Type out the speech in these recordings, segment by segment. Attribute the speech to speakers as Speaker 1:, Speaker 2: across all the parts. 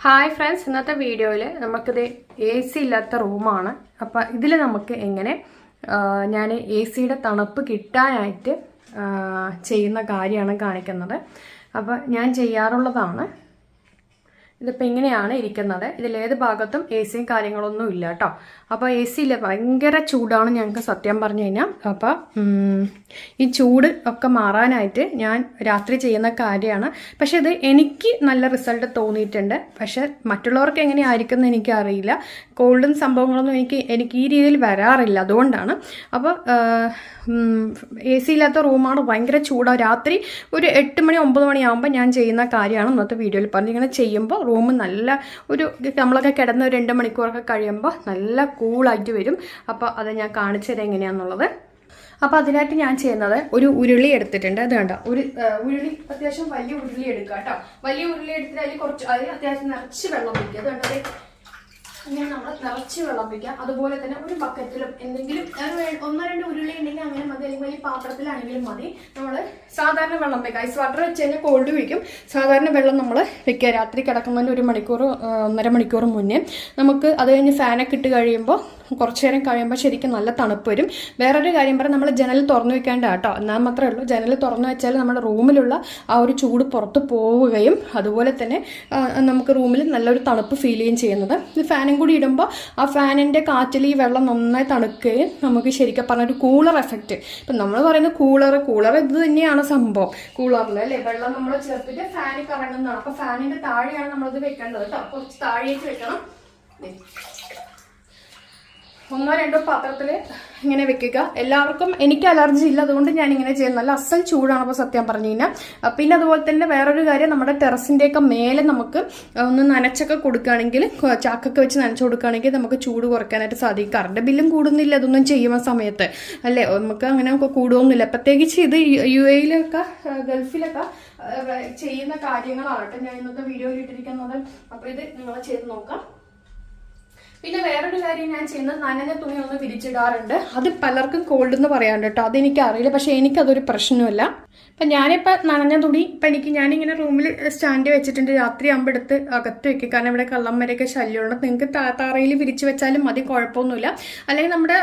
Speaker 1: Hi friends, ഇന്നത്തെ വീഡിയോയിൽ നമുക്കിത് എ സി ഇല്ലാത്ത റൂമാണ്. അപ്പോൾ ഇതിൽ നമുക്ക് എങ്ങനെ ഞാൻ എ സിയുടെ തണുപ്പ് കിട്ടാനായിട്ട് ചെയ്യുന്ന കാര്യമാണ് കാണിക്കുന്നത്. അപ്പോൾ ഞാൻ ചെയ്യാറുള്ളതാണ്. ഇതിപ്പോൾ ഇങ്ങനെയാണ് ഇരിക്കുന്നത്. ഇതിലേത് ഭാഗത്തും എ സിയും കാര്യങ്ങളൊന്നും ഇല്ല കേട്ടോ. അപ്പോൾ എ സിയിൽ ഭയങ്കര ചൂടാണ് ഞങ്ങൾക്ക് സത്യം പറഞ്ഞു കഴിഞ്ഞാൽ. അപ്പോൾ ഈ ചൂട് ഒക്കെ മാറാനായിട്ട് ഞാൻ രാത്രി ചെയ്യുന്ന കാര്യമാണ്. പക്ഷേ ഇത് എനിക്ക് നല്ല റിസൾട്ട് തോന്നിയിട്ടുണ്ട്. പക്ഷേ മറ്റുള്ളവർക്ക് എങ്ങനെയായിരിക്കും എന്ന് എനിക്കറിയില്ല. കോൾഡും സംഭവങ്ങളൊന്നും എനിക്ക് ഈ രീതിയിൽ വരാറില്ല, അതുകൊണ്ടാണ്. അപ്പോൾ എ സി ഇല്ലാത്ത റൂമാണ്, ഭയങ്കര ചൂടാണ്. രാത്രി ഒരു 8 മണി 9 മണിയാകുമ്പോൾ ഞാൻ ചെയ്യുന്ന കാര്യമാണ് ഇന്നത്തെ വീഡിയോയിൽ പറഞ്ഞത്. ഇങ്ങനെ ചെയ്യുമ്പോൾ റൂം നല്ല നമ്മളൊക്കെ കിടന്ന് ഒരു 2 മണിക്കൂറൊക്കെ കഴിയുമ്പോൾ നല്ല കൂളായിട്ട് വരും. അപ്പോൾ അത് ഞാൻ കാണിച്ചു തരാം എങ്ങനെയാണെന്നുള്ളത്. അപ്പോൾ അതിനായിട്ട് ഞാൻ ചെയ്യുന്നത്, ഒരു ഉരുളി എടുത്തിട്ടുണ്ട്. അത് കണ്ടോ, ഒരു ഉരുളി, അത്യാവശ്യം വലിയ ഉരുളി എടുക്കുക കേട്ടോ. വലിയ ഉരുളി എടുത്തിട്ട് അതിൽ അത്യാവശ്യം നിറച്ച് വെള്ളം ഒഴിക്കുക. അത് കണ്ടത് ഇങ്ങനെ നമ്മൾ നിറച്ച് വെള്ളം വയ്ക്കാം. അതുപോലെ തന്നെ ഒരു ബക്കറ്റിലും എന്തെങ്കിലും 1-2 ഉരുളി ഉണ്ടെങ്കിൽ അങ്ങനെ മതി, അല്ലെങ്കിൽ വലിയ പാത്രത്തിലാണെങ്കിലും മതി. നമ്മൾ സാധാരണ വെള്ളം വെക്കുക. ഐസ് വാട്ടർ വെച്ച് കഴിഞ്ഞാൽ കോൾഡ് വയ്ക്കും. സാധാരണ വെള്ളം നമ്മൾ വെക്കുക. രാത്രി കിടക്കുന്നതിന് 1 മണിക്കൂർ 1.5 മണിക്കൂർ മുന്നേ. നമുക്ക് അത് കഴിഞ്ഞ് ഫാനൊക്കെ ഇട്ട് കഴിയുമ്പോൾ കുറച്ച് നേരം കഴിയുമ്പോൾ ശരിക്കും നല്ല തണുപ്പ് വരും. വേറൊരു കാര്യം പറയാം, നമ്മൾ ജനൽ തുറന്നു വെക്കേണ്ട കേട്ടോ. എന്നാൽ മാത്രമേ ഉള്ളൂ. ജനൽ തുറന്നു വെച്ചാൽ നമ്മുടെ റൂമിലുള്ള ആ ഒരു ചൂട് പുറത്ത് പോവുകയും അതുപോലെ തന്നെ നമുക്ക് റൂമിൽ നല്ലൊരു തണുപ്പ് ഫീൽ ചെയ്യുകയും ചെയ്യുന്നത്. ഇത് ഫാനും കൂടി ഇടുമ്പോൾ ആ ഫാനിൻ്റെ കാറ്റിൽ ഈ വെള്ളം നന്നായി തണുക്കുകയും നമുക്ക് ശരിക്കും പറഞ്ഞൊരു കൂളർ എഫക്റ്റ്. ഇപ്പം നമ്മൾ പറയുന്ന കൂളർ ഇത് തന്നെയാണ് സംഭവം. കൂളറിൽ അല്ലേ വെള്ളം നമ്മൾ ചേർത്തിട്ട് ഫാനിൽ കറങ്ങുന്നതാണ്. അപ്പോൾ ഫാനിൻ്റെ താഴെയാണ് നമ്മളിത് വെക്കേണ്ടത് കേട്ടോ. കുറച്ച് താഴേക്ക് വെക്കണം. 1-2 പാത്രത്തിൽ ഇങ്ങനെ വെക്കുക. എല്ലാവർക്കും, എനിക്ക് അലർജി ഇല്ല, അതുകൊണ്ട് ഞാൻ ഇങ്ങനെ ചെയ്യുന്നത്. നല്ല അസൽ ചൂടാണ് അപ്പോൾ സത്യം പറഞ്ഞു കഴിഞ്ഞാൽ. പിന്നെ അതുപോലെ തന്നെ വേറൊരു കാര്യം, നമ്മുടെ ടെറസിൻ്റെയൊക്കെ മേലെ നമുക്ക് ഒന്ന് നനച്ചൊക്കെ കൊടുക്കുകയാണെങ്കിൽ, ചാക്കൊക്കെ വെച്ച് നനച്ചു കൊടുക്കുകയാണെങ്കിൽ നമുക്ക് ചൂട് കുറയ്ക്കാനായിട്ട് സാധിക്കും. കറണ്ട് ബില്ലും കൂടുന്നില്ല ഇതൊന്നും ചെയ്യുന്ന സമയത്ത്, അല്ലേ? നമുക്ക് അങ്ങനെ കൂടുകയൊന്നുമില്ല. പ്രത്യേകിച്ച് ഇത് UAE ഗൾഫിലൊക്കെ ചെയ്യുന്ന കാര്യങ്ങളാണ് ഞാൻ ഇന്നത്തെ വീഡിയോയിൽ ഇട്ടിരിക്കുന്നത്. അപ്പോൾ ഇത് നിങ്ങൾ ചെയ്ത് നോക്കാം. പിന്നെ വേറൊരു കാര്യം ഞാൻ ചെയ്യുന്നത്, നനഞ്ഞ തുണി ഒന്ന് വിരിച്ചിടാറുണ്ട്. അത് പലർക്കും കോൾഡ് എന്ന് പറയാറുണ്ട് കേട്ടോ. അതെനിക്ക് അറിയില്ല, പക്ഷെ എനിക്കതൊരു പ്രശ്നമില്ല. അപ്പം ഞാനിപ്പോൾ നനഞ്ഞ തുണി ഞാനിങ്ങനെ റൂമിൽ സ്റ്റാൻഡ് വെച്ചിട്ടുണ്ട്. രാത്രി ആകുമ്പോൾ എടുത്ത് അകത്ത് വെക്കുക. കാരണം ഇവിടെ കള്ളന്മാരെയൊക്കെ ശല്യമുണ്ട്. നിങ്ങൾക്ക് തറയിൽ വിരിച്ച് വെച്ചാലും മതി, കുഴപ്പമൊന്നുമില്ല. അല്ലെങ്കിൽ നമ്മുടെ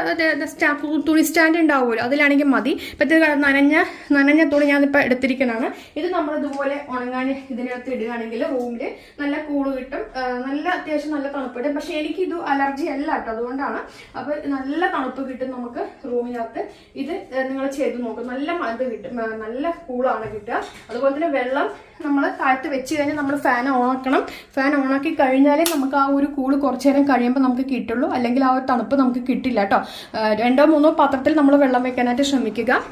Speaker 1: തുണി സ്റ്റാൻഡ് ഉണ്ടാവുമല്ലോ, അതിലാണെങ്കിൽ മതി. ഇപ്പം ഇത് നനഞ്ഞ തുണി ഞാനിപ്പോൾ എടുത്തിരിക്കുന്നതാണ്. ഇത് നമ്മളിതുപോലെ ഉണങ്ങാൻ ഇതിനകത്ത് ഇടുകയാണെങ്കിൽ റൂമിൽ നല്ല കൂള് കിട്ടും. നല്ല അത്യാവശ്യം നല്ല തണുപ്പ് കിട്ടും. പക്ഷെ എനിക്കിത് അലർജി അല്ല കേട്ടോ, അതുകൊണ്ടാണ്. അപ്പോൾ നല്ല തണുപ്പ് കിട്ടും നമുക്ക് റൂമിനകത്ത്. ഇത് നിങ്ങൾ ചെയ്ത് നോക്കും. നല്ല ഇത് കിട്ടും, നല്ല കൂളാണ് കിട്ടുക. അതുപോലെ തന്നെ വെള്ളം നമ്മൾ താഴത്ത് വെച്ച് കഴിഞ്ഞാൽ നമ്മൾ ഫാൻ ഓണാക്കണം. ഫാൻ ഓണാക്കി കഴിഞ്ഞാലേ നമുക്ക് ആ ഒരു കൂള് കുറച്ച് നേരം കഴിയുമ്പോൾ നമുക്ക് കിട്ടുള്ളൂ. അല്ലെങ്കിൽ ആ ഒരു തണുപ്പ് നമുക്ക് കിട്ടില്ല കേട്ടോ. 2-3 പാത്രത്തിൽ നമ്മൾ വെള്ളം വെക്കാനായിട്ട് ശ്രമിക്കുക.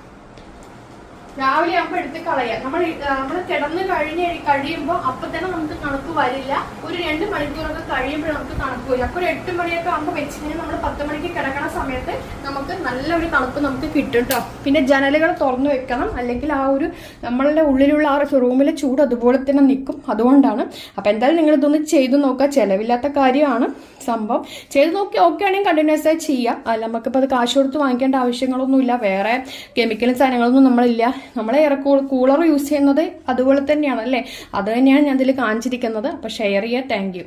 Speaker 1: രാവിലെ ആകുമ്പോൾ എടുത്ത് കളയാം. നമ്മൾ കിടന്ന് കഴിയുമ്പോൾ അപ്പം തന്നെ നമുക്ക് തണുപ്പ് വരില്ല. ഒരു 2 മണിക്കൂറൊക്കെ കഴിയുമ്പോൾ നമുക്ക് തണുപ്പ് വരും. അപ്പോൾ ഒരു 8 മണിയൊക്കെ ആകുമ്പോൾ വെച്ച് കഴിഞ്ഞാൽ നമ്മൾ 10 മണിക്ക് കിടക്കണ സമയത്ത് നമുക്ക് നല്ലൊരു തണുപ്പ് നമുക്ക് കിട്ടും കേട്ടോ. പിന്നെ ജനലുകൾ തുറന്നു വെക്കണം, അല്ലെങ്കിൽ ആ ഒരു നമ്മളുടെ ഉള്ളിലുള്ള ആ റൂമിലെ ചൂട് അതുപോലെ തന്നെ നിൽക്കും. അതുകൊണ്ടാണ്. അപ്പോൾ എന്തായാലും നിങ്ങൾ ഇതൊന്ന് ചെയ്തു നോക്കുക. ചിലവില്ലാത്ത കാര്യമാണ് സംഭവം. ചെയ്ത് നോക്കി ഓക്കെ ആണെങ്കിൽ കണ്ടിന്യൂസ് ആയി ചെയ്യാം. അല്ല, നമുക്കിപ്പോൾ അത് കാശ് കൊടുത്ത് വാങ്ങിക്കേണ്ട ആവശ്യങ്ങളൊന്നുമില്ല. വേറെ കെമിക്കലും സാധനങ്ങളൊന്നും നമ്മളില്ല. നമ്മൾ കൂളർ യൂസ് ചെയ്യുന്നത് അതുപോലെ തന്നെയാണ്, അല്ലേ? അത് തന്നെയാണ് ഞാൻ ഇതിൽ കാണിച്ചിരിക്കുന്നത്. അപ്പോൾ ഷെയർ ചെയ്യുക. Thank you.